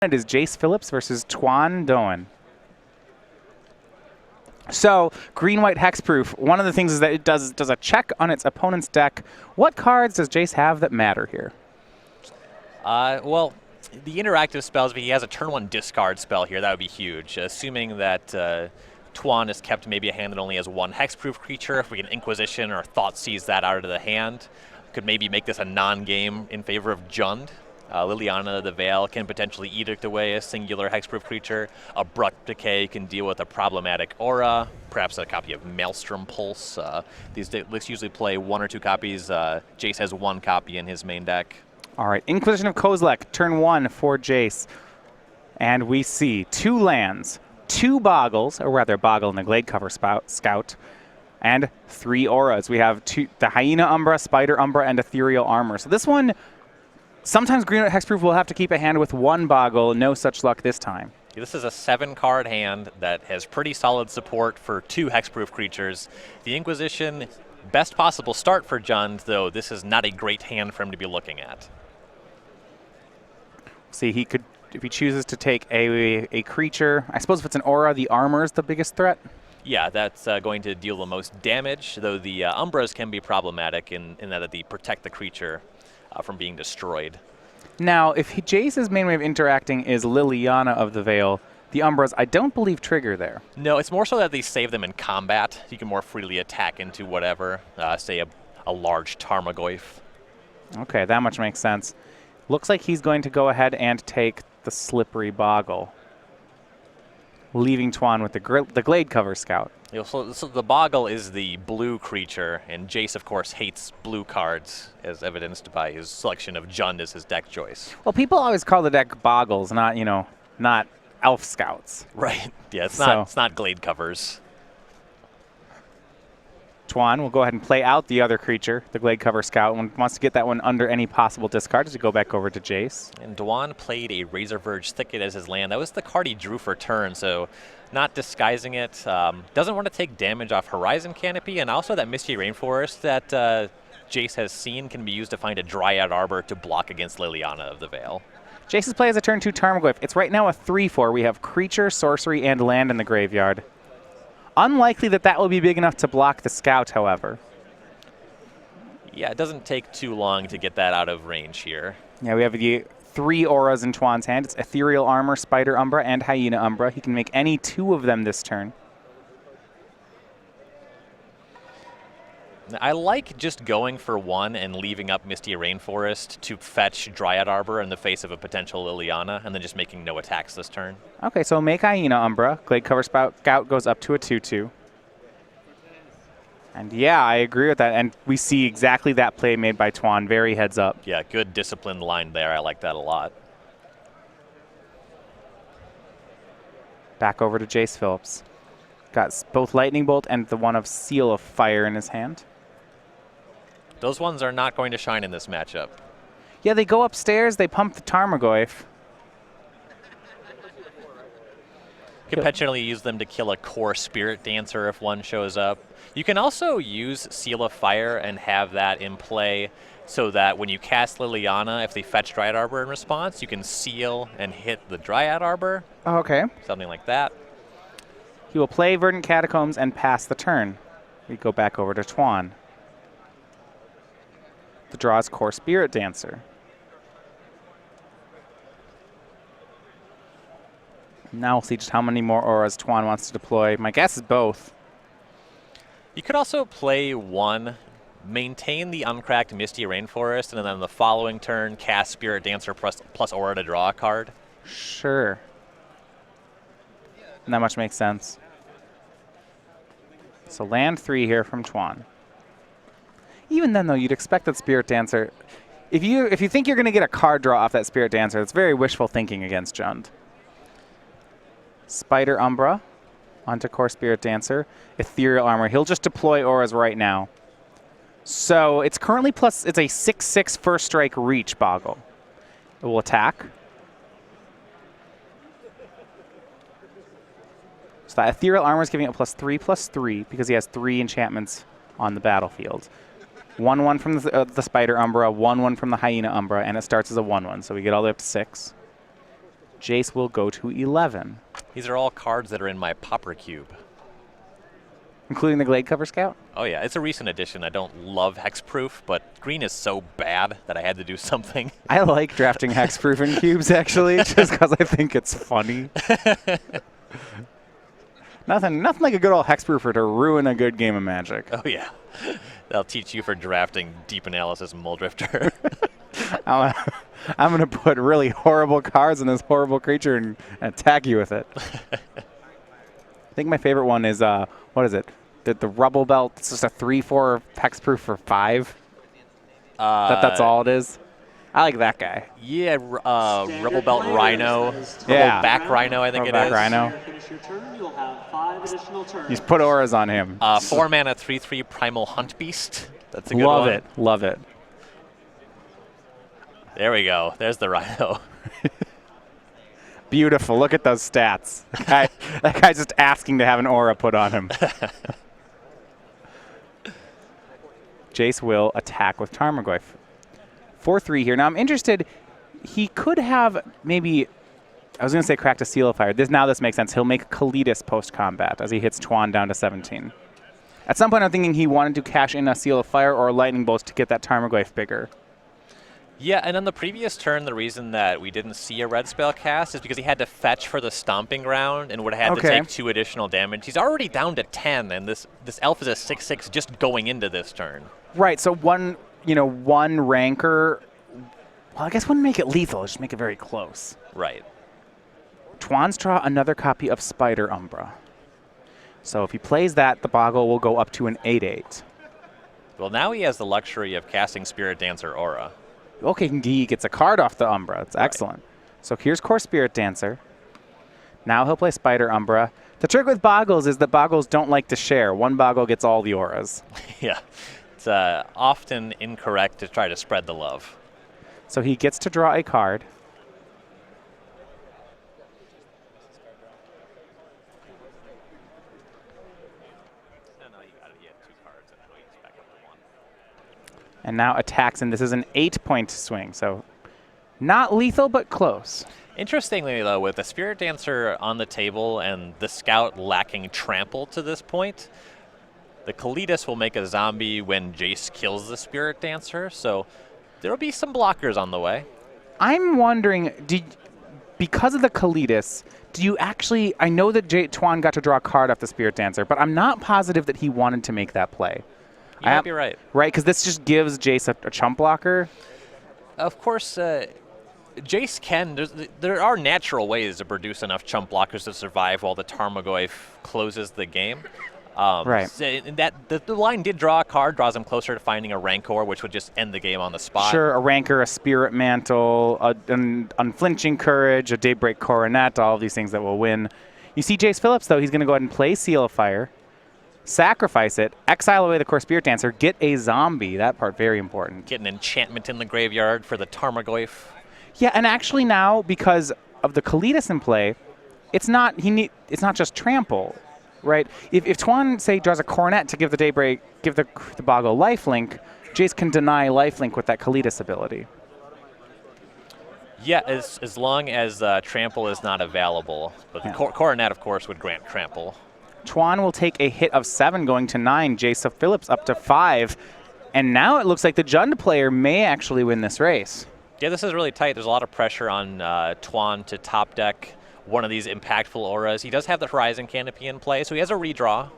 It is Jase Phillips versus Tuan Doan. So, green-white hexproof, one of the things is that it does a check on its opponent's deck. What cards does Jase have that matter here? Well, the interactive spells, if he has a turn 1 discard spell here, that would be huge. Assuming that Tuan is kept maybe a hand that only has 1 hexproof creature, if we can Inquisition or Thought Seize that out of the hand, could maybe make this a non-game in favor of Jund. Liliana of the Veil can potentially edict away a singular hexproof creature. Abrupt Decay can deal with a problematic aura, perhaps a copy of Maelstrom Pulse. These decks usually play 1 or 2 copies. Jase has 1 copy in his main deck. All right, Inquisition of Kozilek, turn 1 for Jase. And we see 2 lands, 2 Boggles, or rather Boggle and the Gladecover Scout, and 3 auras. We have the Hyena Umbra, Spider Umbra, and Ethereal Armor. So this one, sometimes green hexproof will have to keep a hand with 1 Boggle. No such luck this time. This is a 7-card hand that has pretty solid support for 2 hexproof creatures. The Inquisition, best possible start for Jund, though this is not a great hand for him to be looking at. See, he could, if he chooses to take a creature, I suppose if it's an aura, the armor is the biggest threat. Yeah, that's going to deal the most damage, though the Umbras can be problematic in that they protect the creature from being destroyed. Now, if Jase's main way of interacting is Liliana of the Veil, the Umbras, I don't believe trigger there. No, it's more so that they save them in combat. You can more freely attack into whatever, say a large Tarmogoyf. Okay, that much makes sense. Looks like he's going to go ahead and take the Slippery Boggle, leaving Tuan with the Gladecover Scout. So the Boggle is the blue creature, and Jase, of course, hates blue cards, as evidenced by his selection of Jund as his deck choice. Well, people always call the deck Boggles, not, not Elf Scouts. Right. Yeah, it's not Gladecovers. Tuan will go ahead and play out the other creature, the Gladecover Scout, and wants to get that one under any possible discard as we go back over to Jase. And Doan played a Razorverge Thicket as his land. That was the card he drew for turn, so not disguising it. Doesn't want to take damage off Horizon Canopy, and also that Misty Rainforest that Jase has seen can be used to find a Dryad Arbor to block against Liliana of the Veil. Jase's play is a turn 2 Tarmogoyf. It's right now a 3/4. We have creature, sorcery, and land in the graveyard. Unlikely that will be big enough to block the Scout, however. Yeah, it doesn't take too long to get that out of range here. Yeah, we have the 3 auras in Tuan's hand. It's Ethereal Armor, Spider Umbra, and Hyena Umbra. He can make any 2 of them this turn. I like just going for 1 and leaving up Misty Rainforest to fetch Dryad Arbor in the face of a potential Liliana, and then just making no attacks this turn. Okay, so make Hyena Umbra. Gladecover Scout goes up to a 2/2. And yeah, I agree with that. And we see exactly that play made by Tuan. Very heads up. Yeah, good disciplined line there. I like that a lot. Back over to Jase Phillips. Got both Lightning Bolt and the one of Seal of Fire in his hand. Those ones are not going to shine in this matchup. Yeah, they go upstairs, they pump the Tarmogoyf. You can potentially use them to kill a core Spirit Dancer if one shows up. You can also use Seal of Fire and have that in play so that when you cast Liliana, if they fetch Dryad Arbor in response, you can seal and hit the Dryad Arbor. Oh, okay. Something like that. He will play Verdant Catacombs and pass the turn. We go back over to Tuan. The draw is core Spirit Dancer. Now we'll see just how many more auras Tuan wants to deploy. My guess is both. You could also play 1, maintain the uncracked Misty Rainforest, and then on the following turn, cast Spirit Dancer plus aura to draw a card. Sure. And that much makes sense. So land 3 here from Tuan. Even then, though, you'd expect that Spirit Dancer, if you think you're going to get a card draw off that Spirit Dancer, it's very wishful thinking against Jund. Spider Umbra onto core Spirit Dancer. Ethereal Armor. He'll just deploy auras right now. So it's currently it's a 6/6 first strike reach Boggle. It will attack. So that Ethereal Armor is giving it +3/+3 because he has 3 enchantments on the battlefield. 1/1 from the Spider Umbra, 1/1 from the Hyena Umbra, and it starts as a 1/1, so we get all the way up to 6. Jase will go to 11. These are all cards that are in my Pauper Cube. Including the Glade Cover Scout? Oh yeah, it's a recent addition. I don't love hexproof, but green is so bad that I had to do something. I like drafting hexproof in cubes, actually, just because I think it's funny. Nothing like a good old hexproofer to ruin a good game of Magic. Oh yeah, that'll teach you for drafting Deep Analysis Muldrifter. I'm going to put really horrible cards in this horrible creature and attack you with it. I think my favorite one is, what is it? The Rubble Belt. It's just a 3/4 hexproof for 5. That's all it is. I like that guy. Yeah, Rubble Belt Rhino. Yeah. Rubble Back Rhino, I think it is. Rhino. You just put auras on him. 4 mana, 3/3 Primal Hunt Beast. That's a good Love one. it. Love it. There we go. There's the Rhino. Beautiful. Look at those stats. That guy's just asking to have an aura put on him. Jase will attack with Tarmogoyf. 4/3 here. Now I'm interested. He could have maybe, I was going to say cracked a Seal of Fire. Now this makes sense. He'll make Kalitas post-combat as he hits Tuan down to 17. At some point I'm thinking he wanted to cash in a Seal of Fire or a Lightning Bolt to get that Tarmogoyf bigger. Yeah, and on the previous turn, the reason that we didn't see a red spell cast is because he had to fetch for the Stomping Ground and would have had to take 2 additional damage. He's already down to 10, and this elf is a 6/6 just going into this turn. Right, so one rancor, well, I guess wouldn't make it lethal, just make it very close. Right. Tuan's draw another copy of Spider Umbra. So if he plays that, the Boggle will go up to an 8/8. Well, now he has the luxury of casting Spirit Dancer Aura. Okay, he gets a card off the Umbra. That's excellent. So here's Core Spirit Dancer. Now he'll play Spider Umbra. The trick with Boggles is that Boggles don't like to share. One Boggle gets all the auras. Yeah. It's often incorrect to try to spread the love. So he gets to draw a card. And now attacks, and this is an 8-point swing. So not lethal, but close. Interestingly, though, with the Spirit Dancer on the table and the Scout lacking trample to this point, the Kalitas will make a zombie when Jase kills the Spirit Dancer. So there will be some blockers on the way. I'm wondering, because of the Kalitas, do you actually, I know that Tuan got to draw a card off the Spirit Dancer, but I'm not positive that he wanted to make that play. You might be right. Right, because this just gives Jase a chump blocker. Of course, Jase can. There are natural ways to produce enough chump blockers to survive while the Tarmogoyf closes the game. Right. So the line did draw a card, draws him closer to finding a Rancor, which would just end the game on the spot. Sure, a Rancor, a Spirit Mantle, an Unflinching Courage, a Daybreak Coronet, all of these things that will win. You see Jase Phillips, though, he's going to go ahead and play Seal of Fire. Sacrifice it, exile away the Core Spirit Dancer, get a zombie. That part, very important. Get an enchantment in the graveyard for the Tarmogoyf. Yeah, and actually now, because of the Kalitas in play, it's not just trample, right? If Tuan, say, draws a Coronet to give the Daybreak, give the Boggle lifelink, Jase can deny lifelink with that Kalitas ability. Yeah, as long as trample is not available. But the Coronet, of course, would grant trample. Tuan will take a hit of 7 going to 9. Jase Phillips up to 5. And now it looks like the Jund player may actually win this race. Yeah, this is really tight. There's a lot of pressure on Tuan to top deck one of these impactful auras. He does have the Horizon Canopy in play, so he has a redraw.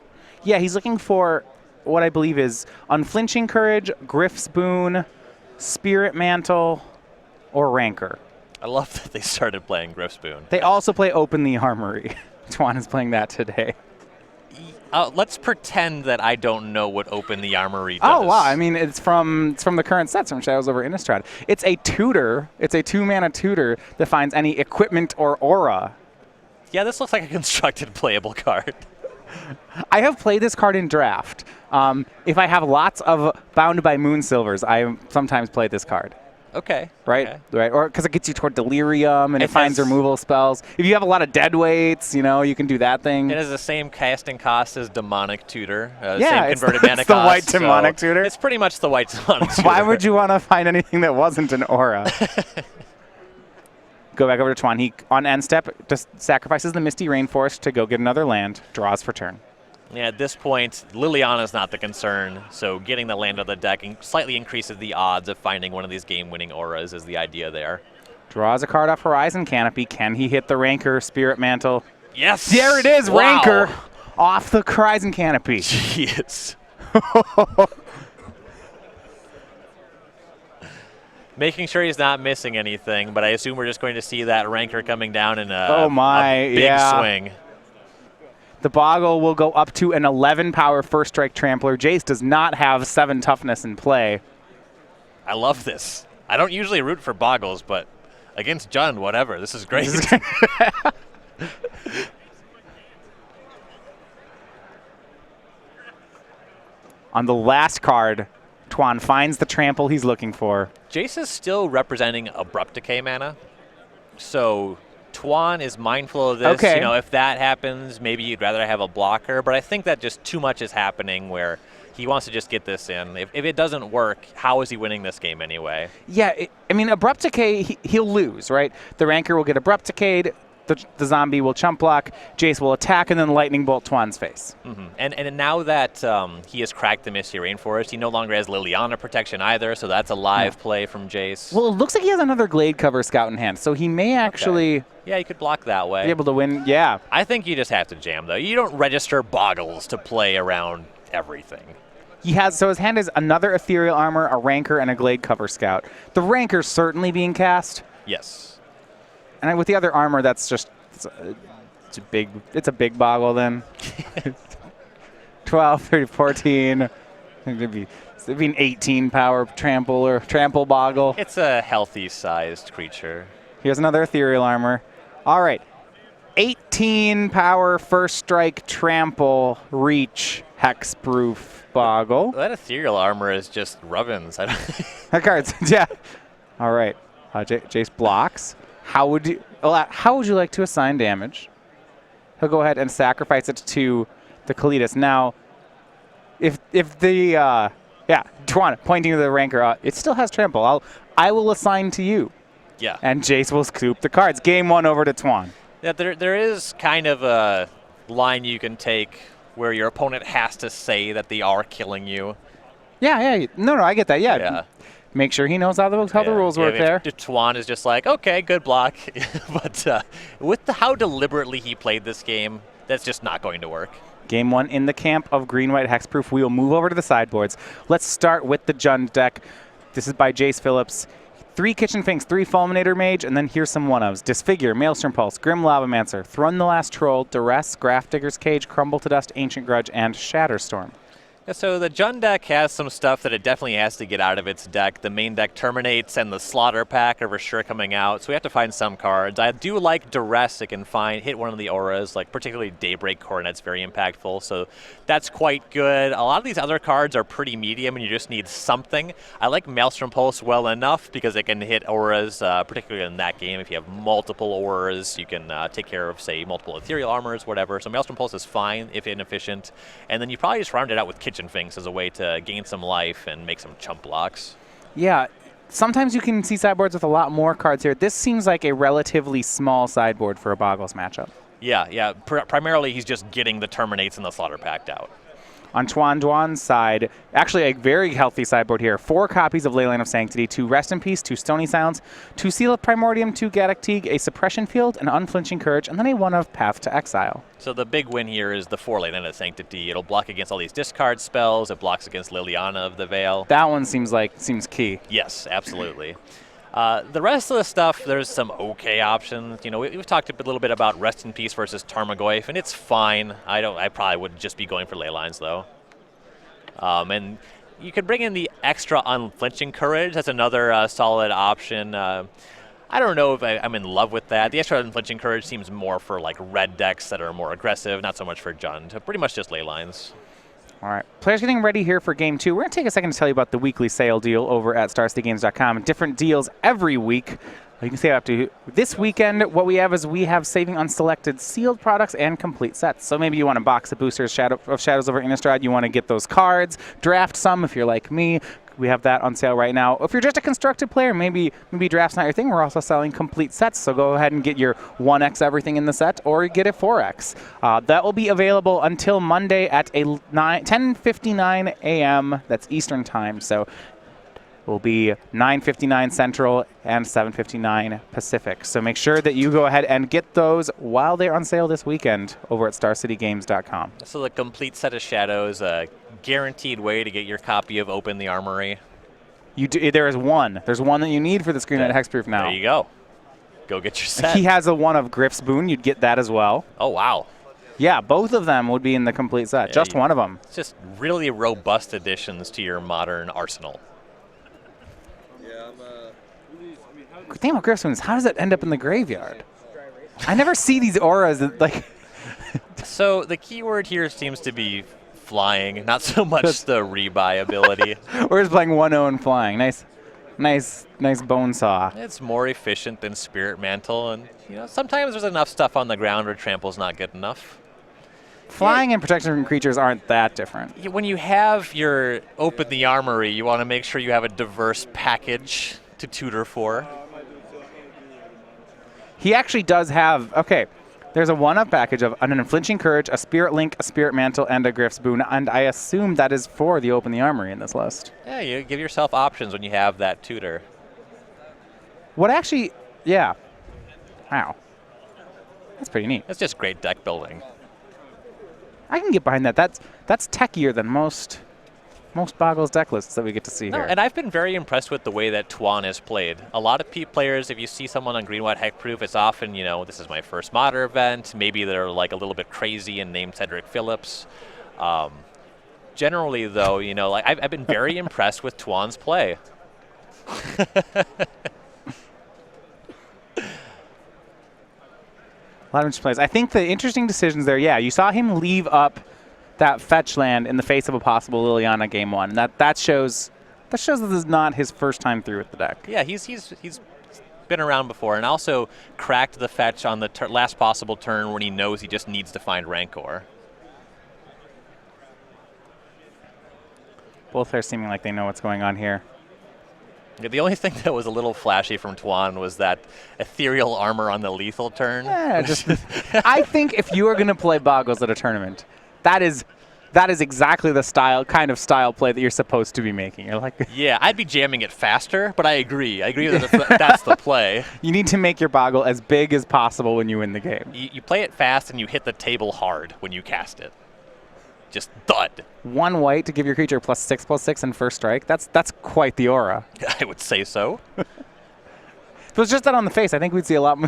Yeah, he's looking for what I believe is Unflinching Courage, Griff's Boon, Spirit Mantle, or Rancor. I love that they started playing Griff's Boon. They also play Open the Armory. Tuan is playing that today. Let's pretend that I don't know what Open the Armory does. Oh, wow. I mean, it's from the current sets from Shadows over Innistrad. It's a tutor. It's a 2-mana tutor that finds any equipment or aura. Yeah, this looks like a constructed playable card. I have played this card in Draft. If I have lots of Bound by Moonsilvers, I sometimes play this card. Okay. Right? Okay. Right. Or because it gets you toward Delirium and it finds removal spells. If you have a lot of dead weights, you can do that thing. It has the same casting cost as Demonic Tutor. Yeah, same converted mana it's the cost, white Demonic Tutor. It's pretty much the white Demonic Tutor. Why would you want to find anything that wasn't an aura? Go back over to Tuan. He, on end step, just sacrifices the Misty Rainforest to go get another land, draws for turn. Yeah, at this point, Liliana's not the concern, so getting the land on the deck slightly increases the odds of finding one of these game-winning auras is the idea there. Draws a card off Horizon Canopy. Can he hit the Rancor Spirit Mantle? Yes! There it is, wow. Rancor off the Horizon Canopy. Jeez. Making sure he's not missing anything, but I assume we're just going to see that Rancor coming down in a, a big swing. The Boggle will go up to an 11 power first strike trampler. Jase does not have 7 toughness in play. I love this. I don't usually root for Boggles, but against Jund, whatever. This is great. On the last card, Tuan finds the trample he's looking for. Jase is still representing Abrupt Decay mana, so Tuan is mindful of this. Okay. You know, if that happens, maybe you'd rather have a blocker, but I think that just too much is happening where he wants to just get this in. If it doesn't work, how is he winning this game anyway? Yeah, I mean, Abrupt Decay, he'll lose, right? The Rancor will get Abrupt Decayed, the zombie will chump block, Jase will attack, and then Lightning Bolt Tuan's face. Mm-hmm. And now that he has cracked the Misty Rainforest, he no longer has Liliana protection either, so that's a live play from Jase. Well, it looks like he has another Glade Cover Scout in hand, so he may actually Yeah, you could block that way. be able to win. Yeah. I think you just have to jam, though. You don't register Boggles to play around everything. He has, so his hand is another Ethereal Armor, a Rancor, and a Glade Cover Scout. The Rancor's certainly being cast. Yes. And with the other armor, that's just, it's a big Boggle then. 12, 30, 14. I think it'd be an 18 power trample Boggle. It's a healthy sized creature. Here's another Ethereal Armor. All right. 18 power first strike trample reach hexproof Boggle. That Ethereal Armor is just rubbins. I don't That card's, yeah. All right. Jase blocks. How would you like to assign damage? He'll go ahead and sacrifice it to the Kalitas. Now, if the Tuan pointing to the Rancor, it still has trample. I will assign to you. Yeah. And Jase will scoop the cards. Game 1 over to Tuan. Yeah, there is kind of a line you can take where your opponent has to say that they are killing you. Yeah. No, I get that. Yeah. Make sure he knows how the rules work there. If Tuan is just like, okay, good block. But with how deliberately he played this game, that's just not going to work. Game 1 in the camp of green-white hexproof. We will move over to the sideboards. Let's start with the Jund deck. This is by Jase Phillips. 3 Kitchen Finks, 3 Fulminator Mage, and then here's some one-ofs. Disfigure, Maelstrom Pulse, Grim Lavamancer, Thrun the Last Troll, Duress, Graph Digger's Cage, Crumble to Dust, Ancient Grudge, and Shatterstorm. Yeah, so the Jund deck has some stuff that it definitely has to get out of its deck. The main deck terminates, and the Slaughter Pack are for sure coming out, so we have to find some cards. I do like Duress. It can hit one of the auras, like particularly Daybreak Coronet's very impactful, so that's quite good. A lot of these other cards are pretty medium, and you just need something. I like Maelstrom Pulse well enough because it can hit auras, particularly in that game. If you have multiple auras, you can take care of, say, multiple Ethereal Armors, whatever. So Maelstrom Pulse is fine, if inefficient. And then you probably just round it out with Kitchen Finks as a way to gain some life and make some chump blocks. Yeah, sometimes you can see sideboards with a lot more cards here. This seems like a relatively small sideboard for a Boggles matchup. Yeah. Primarily, he's just getting the Terminates and the Slaughter Packed out. On Duan's side, actually a very healthy sideboard here. 4 copies of Leyline of Sanctity, 2 Rest in Peace, 2 Stony Silence, 2 Seal of Primordium, 2 Gaddock Teague, a Suppression Field, an Unflinching Courage, and then a 1 of Path to Exile. So the big win here is the 4 Leyline of Sanctity. It'll block against all these discard spells. It blocks against Liliana of the Veil. That one seems key. Yes, absolutely. The rest of the stuff, there's some okay options. You know, we've talked a little bit about Rest in Peace versus Tarmogoyf, and it's fine. I probably would just be going for Leylines, though. And you could bring in the extra Unflinching Courage. That's another solid option. I don't know if I'm in love with that. The extra Unflinching Courage seems more for like red decks that are more aggressive, not so much for Jund. Pretty much just Leylines. All right, players getting ready here for Game 2. We're going to take a second to tell you about the weekly sale deal over at StarCityGames.com. Different deals every week. You can save up to this weekend. What we have is saving on selected sealed products and complete sets. So maybe you want a box of boosters of Shadows over Innistrad. You want to get those cards, draft some if you're like me, we have that on sale right now. If you're just a constructed player, maybe draft's not your thing, we're also selling complete sets. So go ahead and get your 1x everything in the set, or get a 4x. That will be available until Monday at 10:59 a.m. That's Eastern time. So will be 9:59 Central and 7:59 Pacific. So make sure that you go ahead and get those while they're on sale this weekend over at StarCityGames.com. So the complete set of shadows, a guaranteed way to get your copy of Open the Armory. There is one. There's one that you need for the Screen Knight Hexproof now. There you go. Go get your set. He has a one of Griff's Boon. You'd get that as well. Oh, wow. Yeah, both of them would be in the complete set. Yeah, just one of them. It's just really robust additions to your modern arsenal. The thing about Griff's Boons, how does it end up in the graveyard? I never see these auras that, like. So the keyword here seems to be flying, not so much the rebuy ability. We're just playing 1-0 and flying. Nice bone saw. It's more efficient than Spirit Mantle, and sometimes there's enough stuff on the ground where Trample's not good enough. Flying and protection from creatures aren't that different. When you have your Open the Armory, you want to make sure you have a diverse package to tutor for. He actually does have, okay, there's a one-up package of an Unflinching Courage, a Spirit Link, a Spirit Mantle, and a Griff's Boon, and I assume that is for the Open the Armory in this list. Yeah, you give yourself options when you have that tutor. What actually, yeah. Wow. That's pretty neat. It's just great deck building. I can get behind that. That's techier than most Boggles deck lists that we get to see here. And I've been very impressed with the way that Tuan is played. A lot of players, if you see someone on green-white hexproof, it's often, this is my first modern event. Maybe they're like a little bit crazy and named Cedric Phillips. Generally, though, I've been very impressed with Tuan's play. A lot of interesting plays. I think the interesting decisions there, yeah, you saw him leave up that fetch land in the face of a possible Liliana game one. That shows this is not his first time through with the deck. Yeah, he's been around before, and also cracked the fetch on the last possible turn when he knows he just needs to find Rancor. Both are seeming like they know what's going on here. Yeah, the only thing that was a little flashy from Tuan was that ethereal armor on the lethal turn. Yeah, I think if you are going to play Boggles at a tournament, that is exactly the kind of style play that you're supposed to be making. You're like, yeah, I'd be jamming it faster, but I agree that that's the play. You need to make your Boggle as big as possible when you win the game. You play it fast and you hit the table hard when you cast it. Just thud. 1 white to give your creature +6/+6 and first strike. That's quite the aura. I would say so. If it was just that on the face, I think we'd see a lot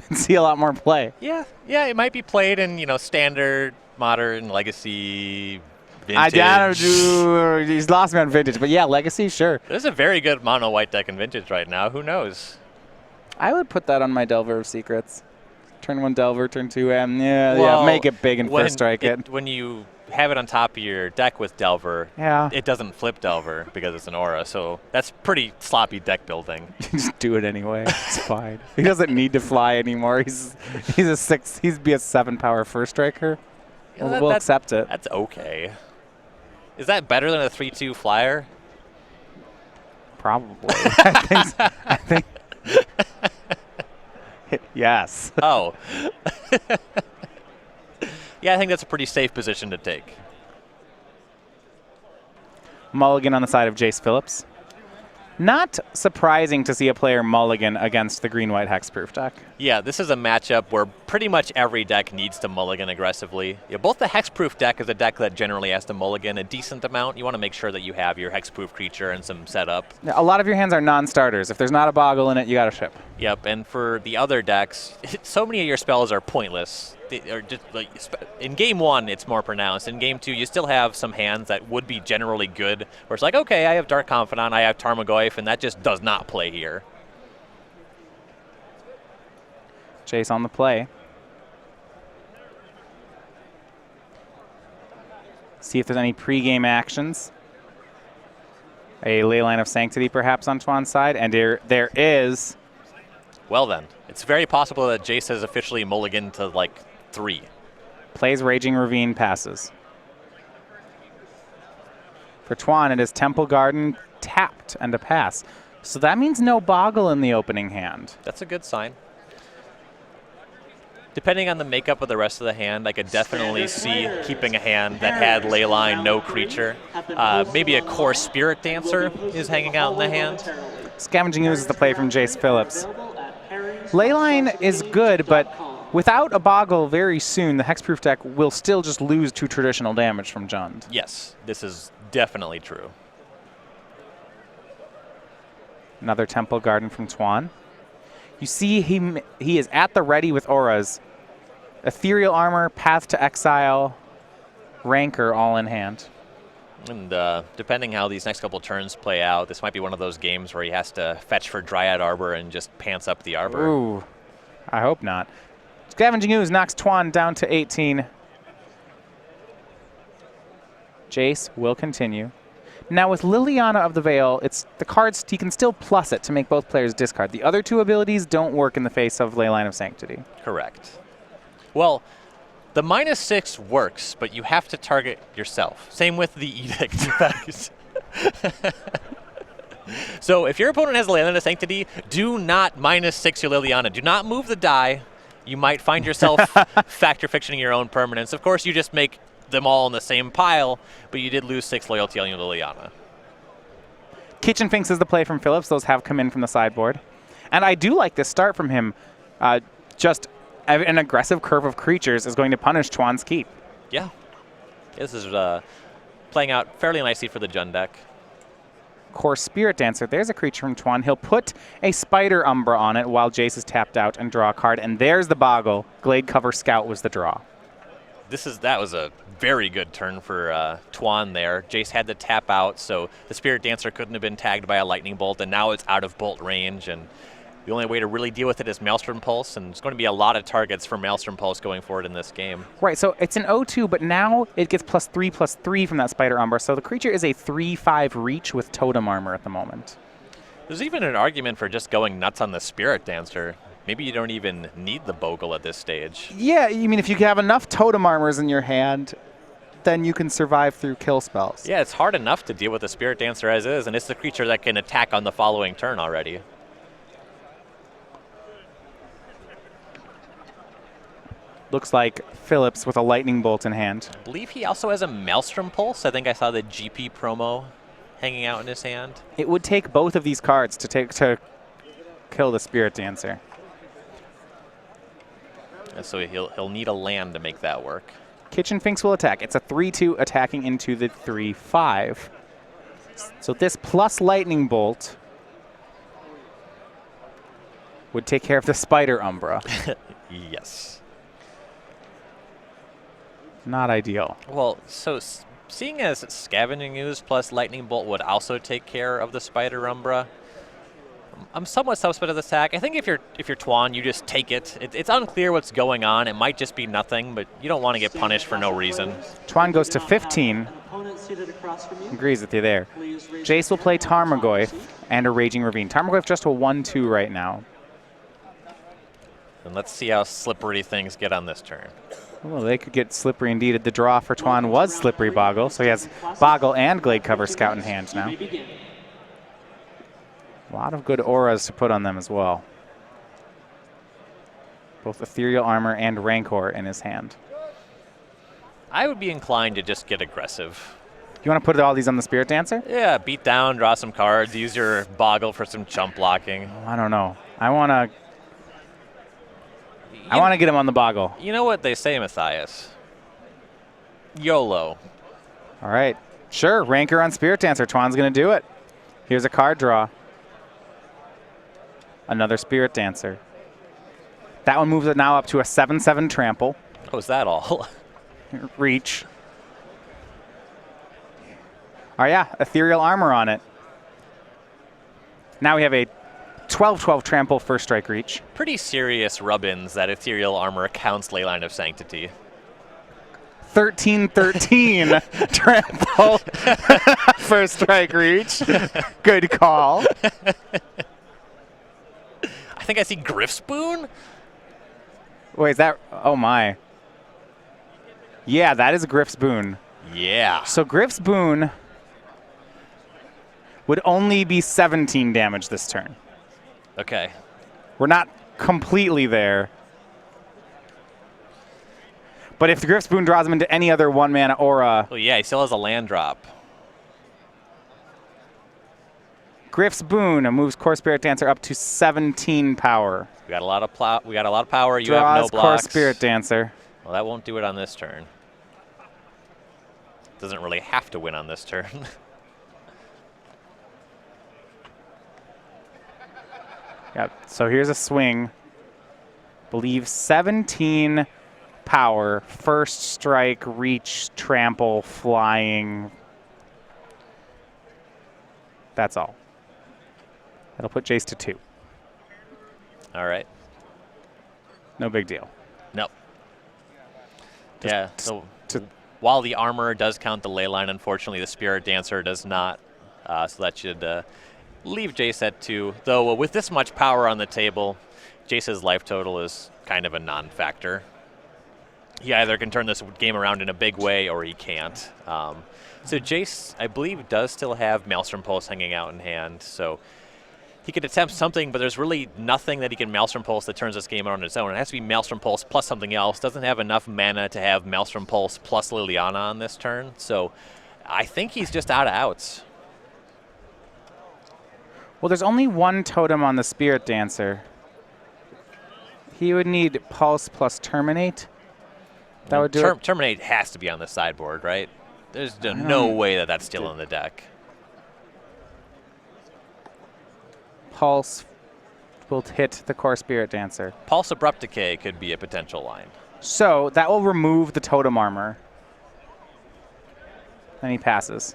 more play. Yeah, it might be played in standard, modern, legacy, vintage. He's lost me on vintage, but yeah, legacy, sure. There's a very good mono white deck in vintage right now. Who knows? I would put that on my Delver of Secrets. Turn 1 Delver, turn 2 M. Yeah, make it big and first strike it. When you have it on top of your deck with Delver, it doesn't flip Delver because it's an aura, so that's pretty sloppy deck building. Just do it anyway. It's fine. He doesn't need to fly anymore. He'd be a 7-power first striker. We'll accept it. That's okay. Is that better than a 3/2 flyer? Probably. I think. Yes. Oh. Yeah, I think that's a pretty safe position to take. Mulligan on the side of Jase Phillips. Not surprising to see a player mulligan against the green-white hexproof deck. Yeah, this is a matchup where pretty much every deck needs to mulligan aggressively. Yeah, both the hexproof deck is a deck that generally has to mulligan a decent amount. You want to make sure that you have your hexproof creature and some setup. A lot of your hands are non-starters. If there's not a Boggle in it, you got to ship. Yep, and for the other decks, so many of your spells are pointless. In game 1, it's more pronounced. In game 2, you still have some hands that would be generally good, where it's like, okay, I have Dark Confidant, I have Tarmogoyf, and that just does not play here. Jase on the play. See if there's any pre-game actions. A Leyline of Sanctity perhaps on Tuan's side, and there is. Well then, it's very possible that Jase has officially mulliganed to like 3. Plays Raging Ravine, passes. For Tuan, it is Temple Garden, tapped and a pass. So that means no boggle in the opening hand. That's a good sign. Depending on the makeup of the rest of the hand, I could definitely see keeping a hand that had Leyline, no creature. Maybe a core Spirit Dancer is hanging out in the hand. Scavenging Ooze is the play from Jase Phillips. Leyline is good, but without a boggle very soon, the hexproof deck will still just lose to traditional damage from Jund. Yes, this is definitely true. Another Temple Garden from Tuan. You see he is at the ready with auras. Ethereal Armor, Path to Exile, Rancor all in hand. And depending how these next couple turns play out, this might be one of those games where he has to fetch for Dryad Arbor and just pants up the Arbor. Ooh, I hope not. Scavenging Ooze knocks Tuan down to 18. Jase will continue. Now with Liliana of the Veil, it's the cards, he can still plus it to make both players discard. The other two abilities don't work in the face of Leyline of Sanctity. Correct. Well, the -6 works, but you have to target yourself. Same with the Edict. So if your opponent has Leyline of Sanctity, do not -6 your Liliana. Do not move the die. You might find yourself factor fictioning your own permanence. Of course, you just make them all in the same pile, but you did lose 6 loyalty on your Liliana. Kitchen Finks is the play from Phillips. Those have come in from the sideboard. And I do like this start from him. Just an aggressive curve of creatures is going to punish Tuan's Keep. Yeah. This is playing out fairly nicely for the Jund deck. Core Spirit Dancer. There's a creature from Tuan. He'll put a Spider Umbra on it while Jase is tapped out and draw a card. And there's the Boggle. Glade Cover Scout was the draw. That was a very good turn for Tuan there. Jase had to tap out, so the Spirit Dancer couldn't have been tagged by a Lightning Bolt, and now it's out of bolt range. And the only way to really deal with it is Maelstrom Pulse, and it's going to be a lot of targets for Maelstrom Pulse going forward in this game. Right, so it's an 0-2, but now it gets +3/+3 from that Spider Umbra, so the creature is a 3/5 reach with Totem Armor at the moment. There's even an argument for just going nuts on the Spirit Dancer. Maybe you don't even need the Bogle at this stage. Yeah, you mean if you have enough Totem Armors in your hand, then you can survive through kill spells. Yeah, it's hard enough to deal with the Spirit Dancer as is, and it's the creature that can attack on the following turn already. Looks like Phillips with a Lightning Bolt in hand. I believe he also has a Maelstrom Pulse. I think I saw the GP promo hanging out in his hand. It would take both of these cards to kill the Spirit Dancer. And so he'll need a land to make that work. Kitchen Finks will attack. It's a 3/2 attacking into the 3/5. So this plus Lightning Bolt would take care of the Spider Umbra. Yes. Not ideal. Well, so seeing as Scavenging Ooze plus Lightning Bolt would also take care of the Spider Umbra, I'm somewhat suspect of this attack. I think if you're Tuan, you just take it. It's unclear what's going on. It might just be nothing, but you don't want to get punished for no reason. Tuan goes to 15. Agrees with you there. Jase will play Tarmogoyf and a Raging Ravine. Tarmogoyf just a 1/2 right now. And let's see how slippery things get on this turn. Well, they could get slippery indeed. The draw for Tuan was Slippery Boggle, so he has Boggle and Glade Cover Scout in hand now. A lot of good auras to put on them as well. Both Ethereal Armor and Rancor in his hand. I would be inclined to just get aggressive. You want to put all these on the Spirit Dancer? Yeah, beat down, draw some cards, use your Boggle for some chump blocking. I don't know. I want to get him on the Boggle. You know what they say, Matthias? YOLO. All right. Sure, Rancor on Spirit Dancer. Tuan's going to do it. Here's a card draw. Another Spirit Dancer. That one moves it now up to a 7/7 trample. Oh, is that all? Reach. Oh yeah, Ethereal Armor on it. Now we have a 12/12 trample first strike reach. Pretty serious rub-ins that Ethereal Armor counts Leyline of Sanctity. 13/13 trample first strike reach. Good call. I think I see Griffspoon. Wait, is that? Oh my. Yeah, that is Griff's Boon. Yeah. So Griff's Boon would only be 17 damage this turn. Okay. We're not completely there. But if the Griff's Boon draws him into any other 1-mana aura... Well, yeah, he still has a land drop. Griff's Boon moves Core Spirit Dancer up to 17 power. We got a lot of power. You Draws have no blocks. Core Spirit Dancer. Well, that won't do it on this turn. Doesn't really have to win on this turn. Yep. So here's a swing. Believe 17 power. First strike, reach, trample, flying. That's all. That'll put Jase to 2. All right. No big deal. Nope. Yeah. So while the armor does count the ley line, unfortunately the Spirit Dancer does not. So that should leave Jase at 2. Though with this much power on the table, Jase's life total is kind of a non-factor. He either can turn this game around in a big way or he can't. So Jase, I believe, does still have Maelstrom Pulse hanging out in hand. So he could attempt something, but there's really nothing that he can Maelstrom Pulse that turns this game on its own. It has to be Maelstrom Pulse plus something else. Doesn't have enough mana to have Maelstrom Pulse plus Liliana on this turn. So I think he's just out of outs. Well, there's only one totem on the Spirit Dancer. He would need Pulse plus Terminate. That would do it. Terminate has to be on the sideboard, right? There's no way that that's still in the deck. Pulse will hit the Core Spirit Dancer. Pulse Abrupt Decay could be a potential line. So that will remove the totem armor. And he passes.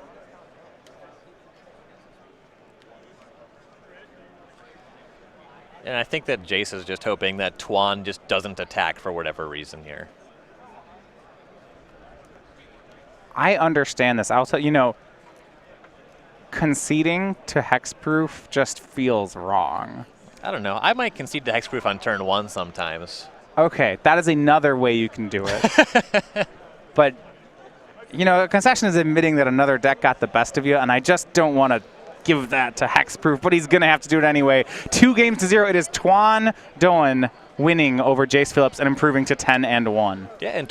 And I think that Jase is just hoping that Tuan just doesn't attack for whatever reason here. I understand this. I'll tell you, conceding to Hexproof just feels wrong. I don't know. I might concede to Hexproof on turn 1 sometimes. Okay, that is another way you can do it. But, a concession is admitting that another deck got the best of you, and I just don't want to give that to Hexproof, but he's going to have to do it anyway. 2-0. It is Tuan Doan winning over Jase Phillips and improving to 10-1. Yeah, and